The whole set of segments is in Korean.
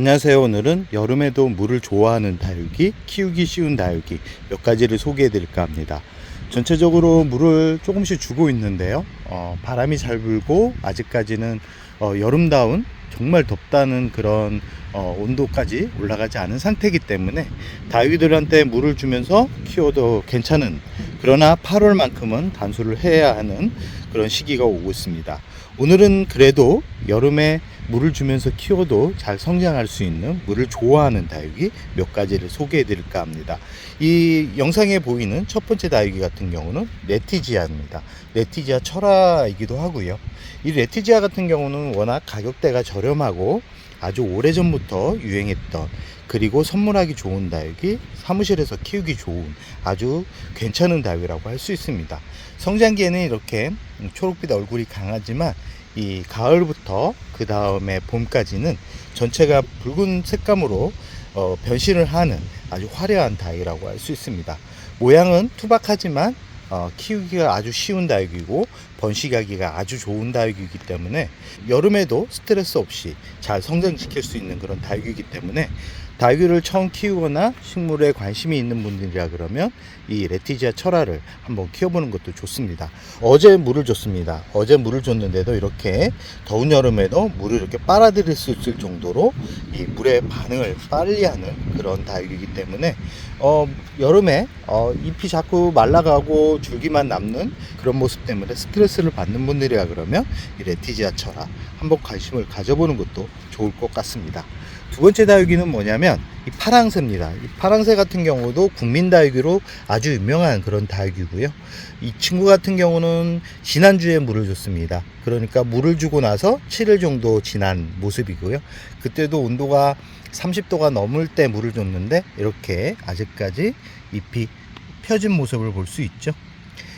안녕하세요. 오늘은 여름에도 물을 좋아하는 다육이, 키우기 쉬운 다육이 몇 가지를 소개해 드릴까 합니다. 전체적으로 물을 조금씩 주고 있는데요. 바람이 잘 불고 아직까지는 여름다운 정말 덥다는 그런 온도까지 올라가지 않은 상태이기 때문에 다육이들한테 물을 주면서 키워도 괜찮은, 그러나 8월만큼은 단수를 해야 하는 그런 시기가 오고 있습니다. 오늘은 그래도 여름에 물을 주면서 키워도 잘 성장할 수 있는, 물을 좋아하는 다육이 몇 가지를 소개해 드릴까 합니다. 이 영상에 보이는 첫 번째 다육이 같은 경우는 레티지아입니다. 레티지아 철화이기도 하고요. 이 레티지아 같은 경우는 워낙 가격대가 저렴하고 아주 오래전부터 유행했던, 그리고 선물하기 좋은 다육이, 사무실에서 키우기 좋은 아주 괜찮은 다육이라고 할 수 있습니다. 성장기에는 이렇게 초록빛 얼굴이 강하지만 이 가을부터 그 다음에 봄까지는 전체가 붉은 색감으로 변신을 하는 아주 화려한 다육이라고 할 수 있습니다. 모양은 투박하지만 키우기가 아주 쉬운 다육이고 번식하기가 아주 좋은 다육이기 때문에 여름에도 스트레스 없이 잘 성장시킬 수 있는 그런 다육이기 때문에, 다육이를 처음 키우거나 식물에 관심이 있는 분들이라 그러면 이 레티지아 철화를 한번 키워보는 것도 좋습니다. 어제 물을 줬습니다. 어제 물을 줬는데도 이렇게 더운 여름에도 물을 이렇게 빨아들일 수 있을 정도로 이 물의 반응을 빨리 하는 그런 다육이기 때문에 여름에 잎이 자꾸 말라가고 줄기만 남는 그런 모습 때문에 스트레스를 받는 분들이라 그러면 이 레티지아 철화 한번 관심을 가져보는 것도 좋을 것 같습니다. 두 번째 다육이는 뭐냐면 이 파랑새입니다. 이 파랑새 같은 경우도 국민 다육이로 아주 유명한 그런 다육이고요. 이 친구 같은 경우는 지난주에 물을 줬습니다. 그러니까 물을 주고 나서 7일 정도 지난 모습이고요. 그때도 온도가 30도가 넘을 때 물을 줬는데 이렇게 아직까지 잎이 펴진 모습을 볼 수 있죠.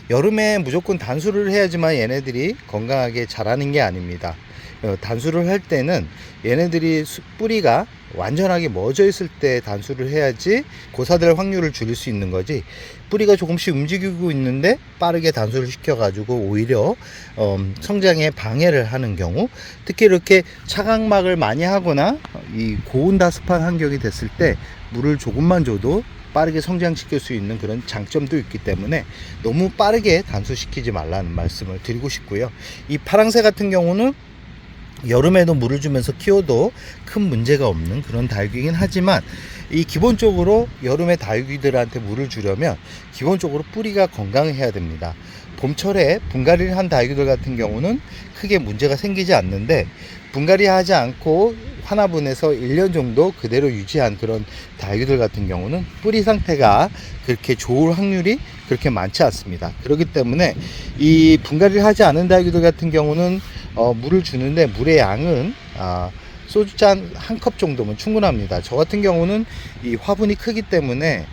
여름에 무조건 단수를 해야지만 얘네들이 건강하게 자라는 게 아닙니다. 단수를 할 때는 얘네들이 뿌리가 완전하게 멎어 있을 때 단수를 해야지 고사될 확률을 줄일 수 있는 거지, 뿌리가 조금씩 움직이고 있는데 빠르게 단수를 시켜 가지고 오히려 성장에 방해를 하는 경우, 특히 이렇게 차광막을 많이 하거나 이 고온다습한 환경이 됐을 때 물을 조금만 줘도 빠르게 성장시킬 수 있는 그런 장점도 있기 때문에 너무 빠르게 단수시키지 말라는 말씀을 드리고 싶고요. 이 파랑새 같은 경우는 여름에도 물을 주면서 키워도 큰 문제가 없는 그런 다육이긴 하지만, 이 기본적으로 여름에 다육이들한테 물을 주려면 기본적으로 뿌리가 건강해야 됩니다. 봄철에 분갈이를 한 다육이들 같은 경우는 크게 문제가 생기지 않는데, 분갈이 하지 않고 화나분에서 1년 정도 그대로 유지한 그런 다육이들 같은 경우는 뿌리 상태가 그렇게 좋을 확률이 그렇게 많지 않습니다. 그렇기 때문에 이 분갈이를 하지 않은 다육이들 같은 경우는 물을 주는데 물의 양은 소주잔 한 컵 정도면 충분합니다. 저 같은 경우는 이 화분이 크기 때문에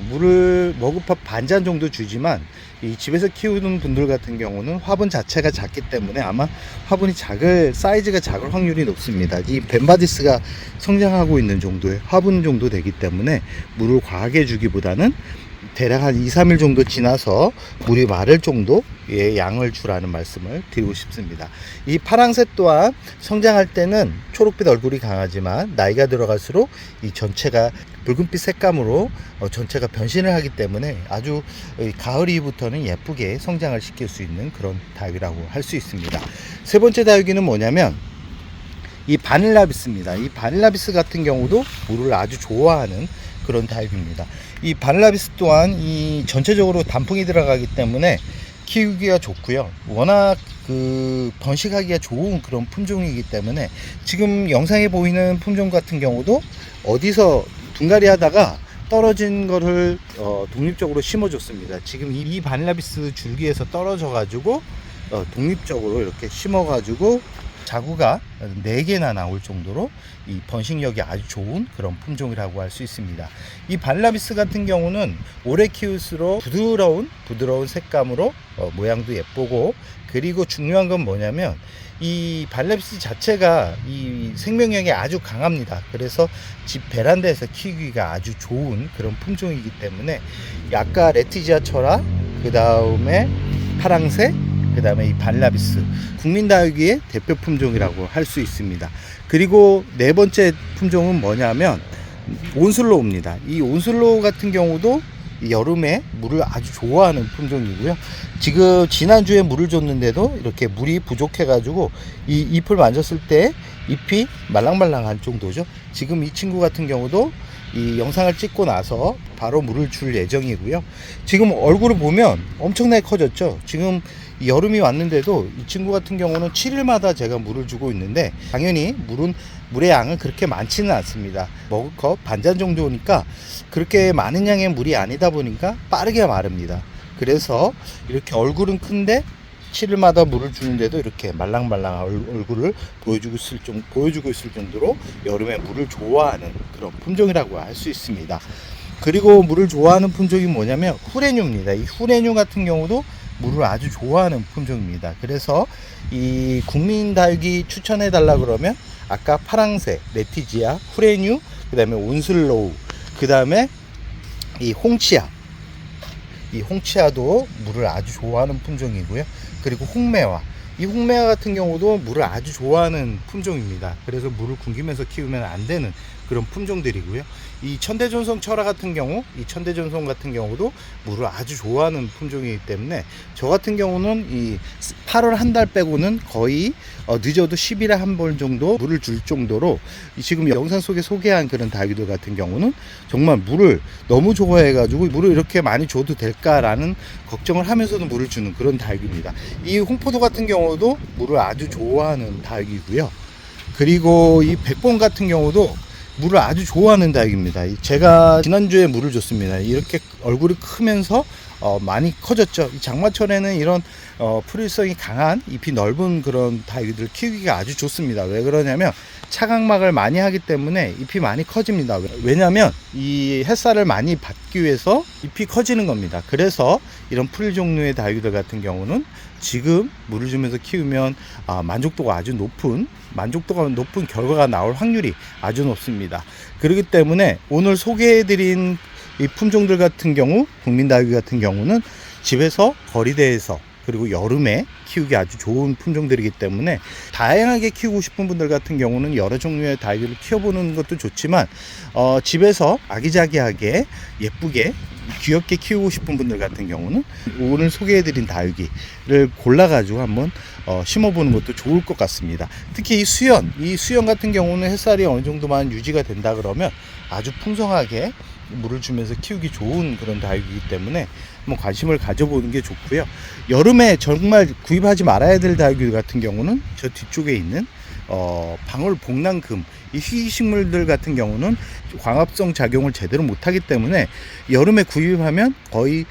물을 머그컵 반잔 정도 주지만, 이 집에서 키우는 분들 같은 경우는 화분 자체가 작기 때문에 아마 화분이 사이즈가 작을 확률이 높습니다. 이 벤바디스가 성장하고 있는 정도의 화분 정도 되기 때문에 물을 과하게 주기보다는 대략 한 2-3일 정도 지나서 물이 마를 정도의 양을 주라는 말씀을 드리고 싶습니다. 이 파랑새 또한 성장할 때는 초록빛 얼굴이 강하지만 나이가 들어갈수록 이 전체가 붉은빛 색감으로 전체가 변신을 하기 때문에 아주 가을 이후부터는 예쁘게 성장을 시킬 수 있는 그런 다육이라고 할 수 있습니다. 세 번째 다육이는 뭐냐면 이 바닐라비스입니다. 이 바닐라비스 같은 경우도 물을 아주 좋아하는 그런 다육입니다. 이 바닐라비스 또한 이 전체적으로 단풍이 들어가기 때문에 키우기가 좋고요. 워낙 번식하기가 좋은 그런 품종이기 때문에 지금 영상에 보이는 품종 같은 경우도 어디서 분갈이 하다가 떨어진 거를 독립적으로 심어줬습니다. 지금 이 바닐라비스 줄기에서 떨어져 가지고 독립적으로 이렇게 심어 가지고 자구가 4개나 나올 정도로 이 번식력이 아주 좋은 그런 품종이라고 할 수 있습니다. 이 바닐라비스 같은 경우는 오래 키울수록 부드러운 색감으로 모양도 예쁘고, 그리고 중요한 건 뭐냐면 이 바닐라비스 자체가 이 생명력이 아주 강합니다. 그래서 집 베란다에서 키우기가 아주 좋은 그런 품종이기 때문에 아까 레티지아 철화, 그 다음에 파랑새, 그 다음에 이 발라비스, 국민다육이의 대표 품종이라고 할 수 있습니다. 그리고 네 번째 품종은 뭐냐면 온슬로우입니다. 이 온슬로우 같은 경우도 여름에 물을 아주 좋아하는 품종이고요. 지금 지난주에 물을 줬는데도 이렇게 물이 부족해 가지고 이 잎을 만졌을 때 잎이 말랑말랑한 정도죠. 지금 이 친구 같은 경우도 이 영상을 찍고 나서 바로 물을 줄 예정이고요. 지금 얼굴을 보면 엄청나게 커졌죠. 지금 여름이 왔는데도 이 친구 같은 경우는 7일마다 제가 물을 주고 있는데, 당연히 물의 양은 그렇게 많지는 않습니다. 머그컵 반잔 정도니까 그렇게 많은 양의 물이 아니다 보니까 빠르게 마릅니다. 그래서 이렇게 얼굴은 큰데 7일마다 물을 주는데도 이렇게 말랑말랑한 얼굴을 보여주고 있을 정도로 여름에 물을 좋아하는 그런 품종이라고 할 수 있습니다. 그리고 물을 좋아하는 품종이 뭐냐면 후레뉴입니다. 이 후레뉴 같은 경우도 물을 아주 좋아하는 품종입니다. 그래서 이 국민다육이 추천해 달라 그러면 아까 파랑새, 레티지아, 후레뉴, 그 다음에 온슬로우, 그 다음에 이 홍치아, 이 홍치아도 물을 아주 좋아하는 품종이고요. 그리고 홍매화, 이 홍매화 같은 경우도 물을 아주 좋아하는 품종입니다. 그래서 물을 굶기면서 키우면 안 되는 그런 품종들이고요. 이 천대존송 철화 같은 경우, 이 천대존송 같은 경우도 물을 아주 좋아하는 품종이기 때문에 저 같은 경우는 이 8월 한 달 빼고는 거의 늦어도 10일에 한 번 정도 물을 줄 정도로 지금 영상 속에 소개한 그런 다육이들 같은 경우는 정말 물을 너무 좋아해 가지고 물을 이렇게 많이 줘도 될까라는 걱정을 하면서도 물을 주는 그런 다육입니다. 이 홍포도 같은 경우도 물을 아주 좋아하는 다육이고요. 그리고 이 백봉 같은 경우도 물을 아주 좋아하는 다육입니다. 제가 지난주에 물을 줬습니다. 이렇게 얼굴이 크면서 많이 커졌죠. 이 장마철에는 이런 풀일성이 강한 잎이 넓은 그런 다육이들 키우기가 아주 좋습니다. 왜 그러냐면 차광막을 많이 하기 때문에 잎이 많이 커집니다. 왜냐면 이 햇살을 많이 받기 위해서 잎이 커지는 겁니다. 그래서 이런 풀 종류의 다육이들 같은 경우는 지금 물을 주면서 키우면 만족도가 높은 결과가 나올 확률이 아주 높습니다. 그렇기 때문에 오늘 소개해드린 이 품종들 같은 경우, 국민다육이 같은 경우는 집에서, 거리대에서, 그리고 여름에 키우기 아주 좋은 품종들이기 때문에 다양하게 키우고 싶은 분들 같은 경우는 여러 종류의 다육이를 키워보는 것도 좋지만 집에서 아기자기하게 예쁘게 귀엽게 키우고 싶은 분들 같은 경우는 오늘 소개해드린 다육이를 골라가지고 한번 심어보는 것도 좋을 것 같습니다. 특히 이 수연 같은 경우는 햇살이 어느 정도만 유지가 된다 그러면 아주 풍성하게 물을 주면서 키우기 좋은 그런 다육이기 때문에 한번 관심을 가져보는 게 좋고요. 여름에 정말 구입하지 말아야 될 다육이 같은 경우는 저 뒤쪽에 있는 방울복랑금, 이 희귀식물들 같은 경우는 광합성 작용을 제대로 못하기 때문에 여름에 구입하면 거의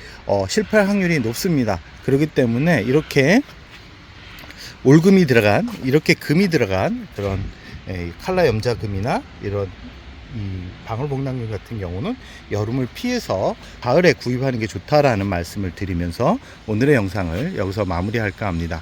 실패할 확률이 높습니다. 그렇기 때문에 이렇게 올금이 들어간, 이렇게 금이 들어간 그런 칼라 염자금이나 이런 이 방울복랑금 같은 경우는 여름을 피해서 가을에 구입하는 게 좋다라는 말씀을 드리면서 오늘의 영상을 여기서 마무리할까 합니다.